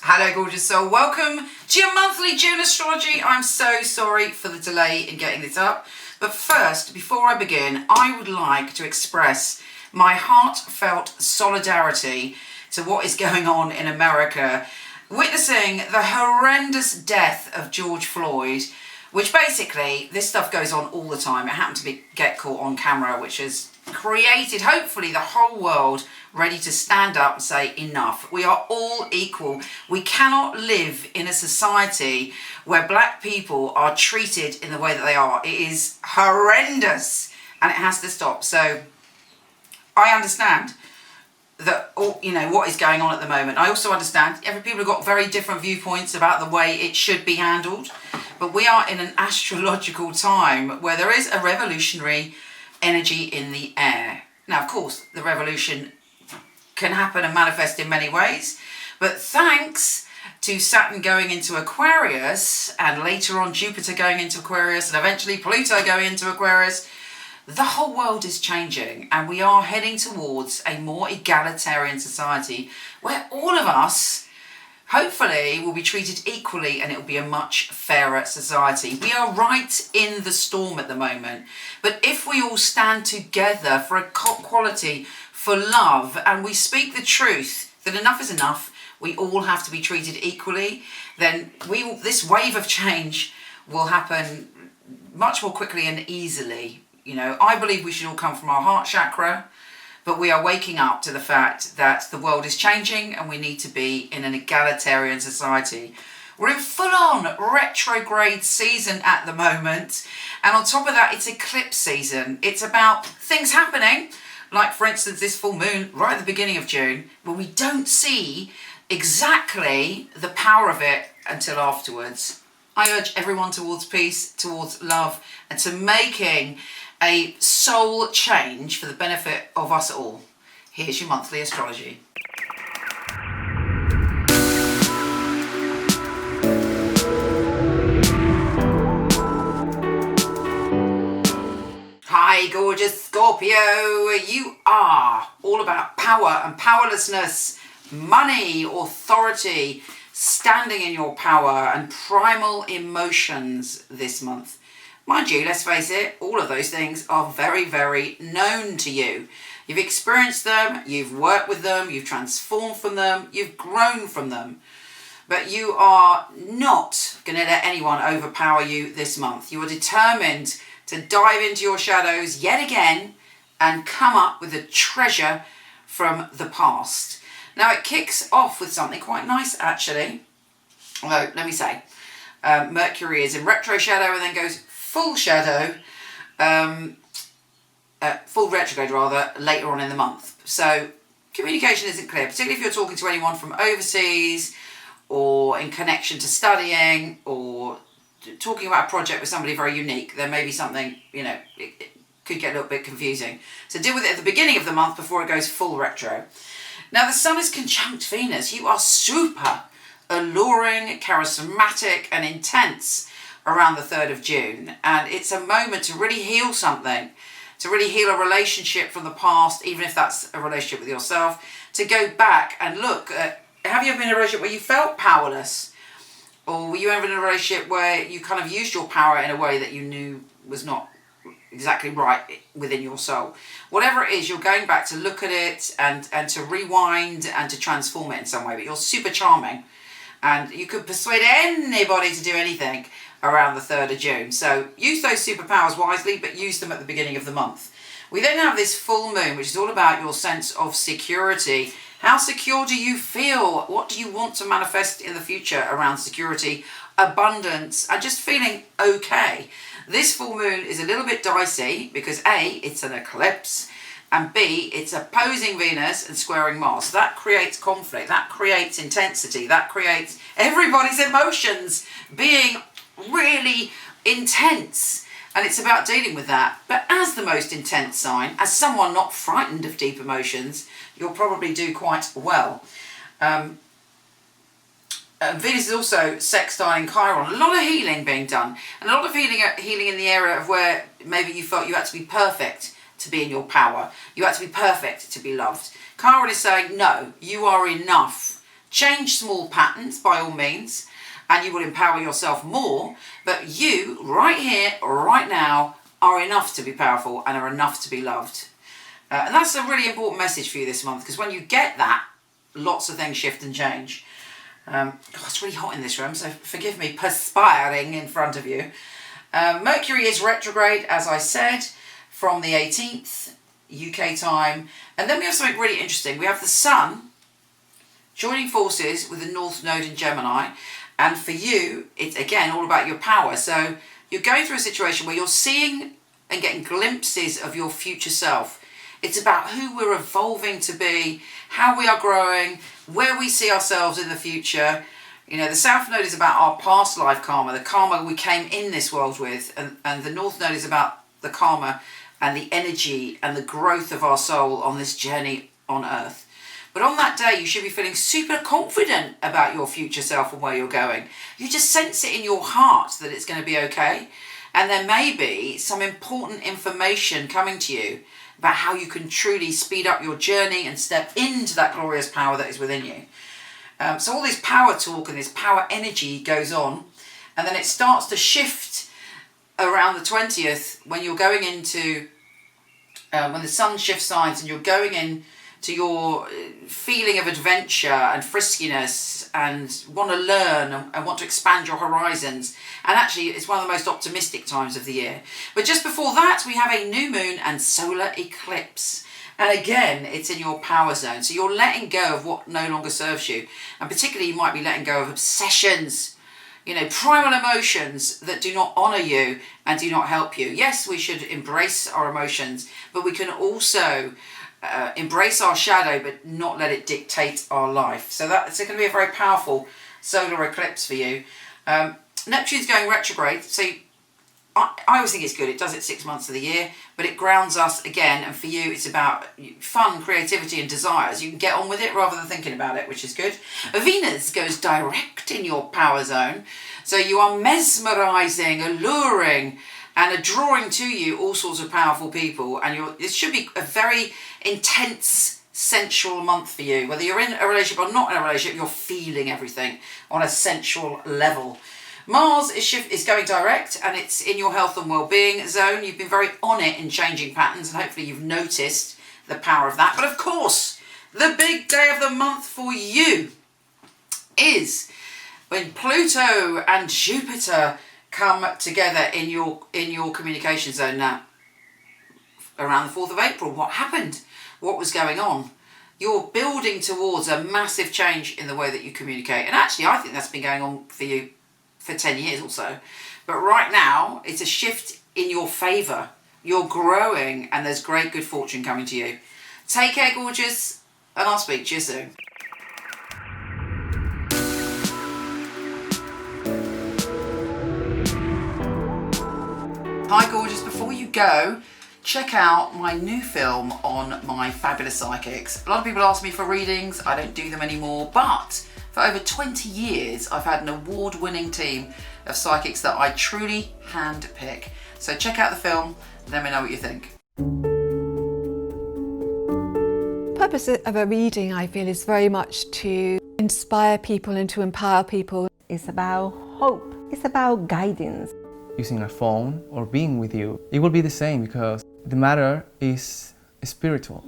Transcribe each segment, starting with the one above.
Hello gorgeous soul, welcome to your monthly June astrology. I'm so sorry for the delay in getting this up, but first, before I begin, I would like to express my heartfelt solidarity to what is going on in America, witnessing the horrendous death of George Floyd, which basically, this stuff goes on all the time. It happened to get caught on camera, which has created, hopefully, the whole world ready to stand up and say enough. We are all equal. We cannot live in a society where black people are treated in the way that they are. It is horrendous and it has to stop. So I understand that what is going on at the moment. I also understand every people have got very different viewpoints about the way it should be handled, but we are in an astrological time where there is a revolutionary energy in the air. Now, of course, the revolution can happen and manifest in many ways, but thanks to Saturn going into Aquarius and later on Jupiter going into Aquarius and eventually Pluto going into Aquarius, the whole world is changing and we are heading towards a more egalitarian society where all of us hopefully will be treated equally and it will be a much fairer society. We are right in the storm at the moment, but if we all stand together for equality, for love, and we speak the truth that enough is enough, we all have to be treated equally, then this wave of change will happen much more quickly and easily. I believe we should all come from our heart chakra, but we are waking up to the fact that the world is changing and we need to be in an egalitarian society. We're in full-on retrograde season at the moment, and on top of that, it's eclipse season. It's about things happening, like for instance this full moon right at the beginning of June, where we don't see exactly the power of it until afterwards. I urge everyone towards peace, towards love, and to making a soul change for the benefit of us all. Here's your monthly astrology. Hi gorgeous Scorpio, you are all about power and powerlessness, money, authority, standing in your power and primal emotions this month. Mind you, let's face it, all of those things are very, very known to you. You've experienced them, you've worked with them, you've transformed from them, you've grown from them. But you are not going to let anyone overpower you this month. You are determined to dive into your shadows yet again and come up with a treasure from the past. Now it kicks off with something quite nice actually. Although, let me say, Mercury is in retro shadow and then goes full shadow, full retrograde rather, later on in the month. So communication isn't clear, particularly if you're talking to anyone from overseas or in connection to studying or talking about a project with somebody very unique. There may be something, it could get a little bit confusing. So deal with it at the beginning of the month before it goes full retro. Now the sun is conjunct Venus. You are super alluring, charismatic and intense around the 3rd of June, and it's a moment to really heal something, to really heal a relationship from the past, even if that's a relationship with yourself, to go back and look at, have you ever been in a relationship where you felt powerless, or were you ever in a relationship where you kind of used your power in a way that you knew was not exactly right within your soul? Whatever it is, you're going back to look at it and to rewind and to transform it in some way, but you're super charming and you could persuade anybody to do anything around the 3rd of June. So use those superpowers wisely, but use them at the beginning of the month. We then have this full moon, which is all about your sense of security. How secure do you feel? What do you want to manifest in the future around security, abundance, and just feeling okay? This full moon is a little bit dicey because A, it's an eclipse, and B, it's opposing Venus and squaring Mars. So that creates conflict, that creates intensity, that creates everybody's emotions being really intense, and it's about dealing with that. But as the most intense sign, as someone not frightened of deep emotions, you'll probably do quite well. Venus is also sextiling Chiron. A lot of healing being done, and a lot of healing in the area of where maybe you felt you had to be perfect to be in your power. You had to be perfect to be loved. Chiron is saying, no, you are enough Change small patterns by all means, and you will empower yourself more, but you, right here, right now, are enough to be powerful and are enough to be loved. And that's a really important message for you this month, because when you get that, lots of things shift and change. God, it's really hot in this room, so forgive me perspiring in front of you. Mercury is retrograde, as I said, from the 18th UK time. And then we have something really interesting. We have the Sun joining forces with the North Node in Gemini. And for you, it's again all about your power. So you're going through a situation where you're seeing and getting glimpses of your future self. It's about who we're evolving to be, how we are growing, where we see ourselves in the future. You know, the South Node is about our past life karma, the karma we came in this world with. And the North Node is about the karma and the energy and the growth of our soul on this journey on Earth. But on that day, you should be feeling super confident about your future self and where you're going. You just sense it in your heart that it's going to be okay. And there may be some important information coming to you about how you can truly speed up your journey and step into that glorious power that is within you. So all this power talk and this power energy goes on, and then it starts to shift around the 20th when you're going into, when the sun shifts signs and you're going in to your feeling of adventure and friskiness and want to learn and want to expand your horizons. And actually, it's one of the most optimistic times of the year. But just before that, we have a new moon and solar eclipse. And again, it's in your power zone. So you're letting go of what no longer serves you. And particularly, you might be letting go of obsessions, you know, primal emotions that do not honour you and do not help you. Yes, we should embrace our emotions, but we can also embrace our shadow, but not let it dictate our life. So that's going to be a very powerful solar eclipse for you. Neptune's going retrograde, so I always think it's good. It does it 6 months of the year, but it grounds us again. And for you, it's about fun, creativity, and desires. You can get on with it rather than thinking about it, which is good. Venus goes direct in your power zone, so you are mesmerising, alluring, and are drawing to you all sorts of powerful people. And it should be a very intense, sensual month for you. Whether you're in a relationship or not in a relationship, you're feeling everything on a sensual level. Mars is going direct, and it's in your health and well-being zone. You've been very on it in changing patterns, and hopefully you've noticed the power of that. But of course, the big day of the month for you is when Pluto and Jupiter come together in your communication zone. Now, around the 4th of April, what happened? What was going on? You're building towards a massive change in the way that you communicate. And actually, I think that's been going on for you for 10 years or so. But right now, it's a shift in your favour. You're growing, and there's great good fortune coming to you. Take care, gorgeous, and I'll speak to you soon. Hi gorgeous, before you go, check out my new film on my fabulous psychics. A lot of people ask me for readings, I don't do them anymore, but for over 20 years I've had an award-winning team of psychics that I truly hand-pick. So check out the film, let me know what you think. The purpose of a reading, I feel, is very much to inspire people and to empower people. It's about hope, it's about guidance. Using a phone or being with you, it will be the same because the matter is spiritual.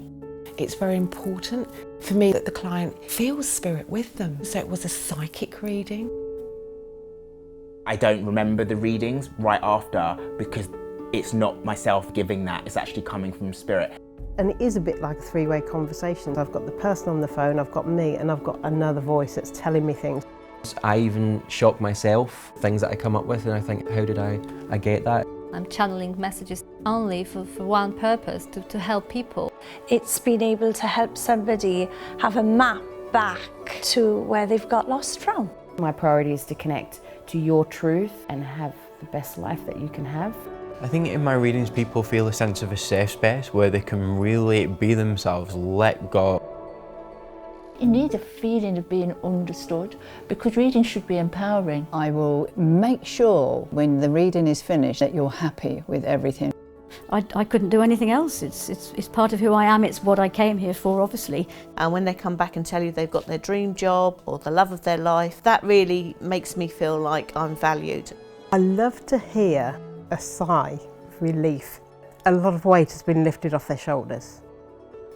It's very important for me that the client feels spirit with them. So it was a psychic reading. I don't remember the readings right after because it's not myself giving that, it's actually coming from spirit. And it is a bit like a three-way conversation. I've got the person on the phone, I've got me, and I've got another voice that's telling me things. I even shock myself, things that I come up with, and I think, how did I get that? I'm channeling messages only for one purpose, to help people. It's been able to help somebody have a map back to where they've got lost from. My priority is to connect to your truth and have the best life that you can have. I think in my readings people feel a sense of a safe space where they can really be themselves, let go. You need a feeling of being understood because reading should be empowering. I will make sure when the reading is finished that you're happy with everything. I couldn't do anything else. It's part of who I am. It's what I came here for, obviously. And when they come back and tell you they've got their dream job or the love of their life, that really makes me feel like I'm valued. I love to hear a sigh of relief. A lot of weight has been lifted off their shoulders.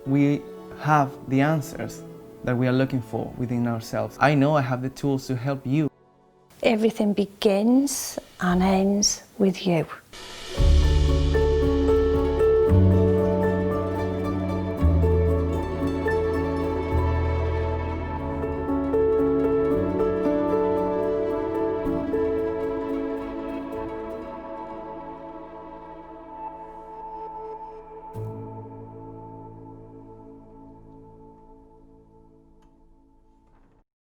We have the answers that we are looking for within ourselves. I know I have the tools to help you. Everything begins and ends with you.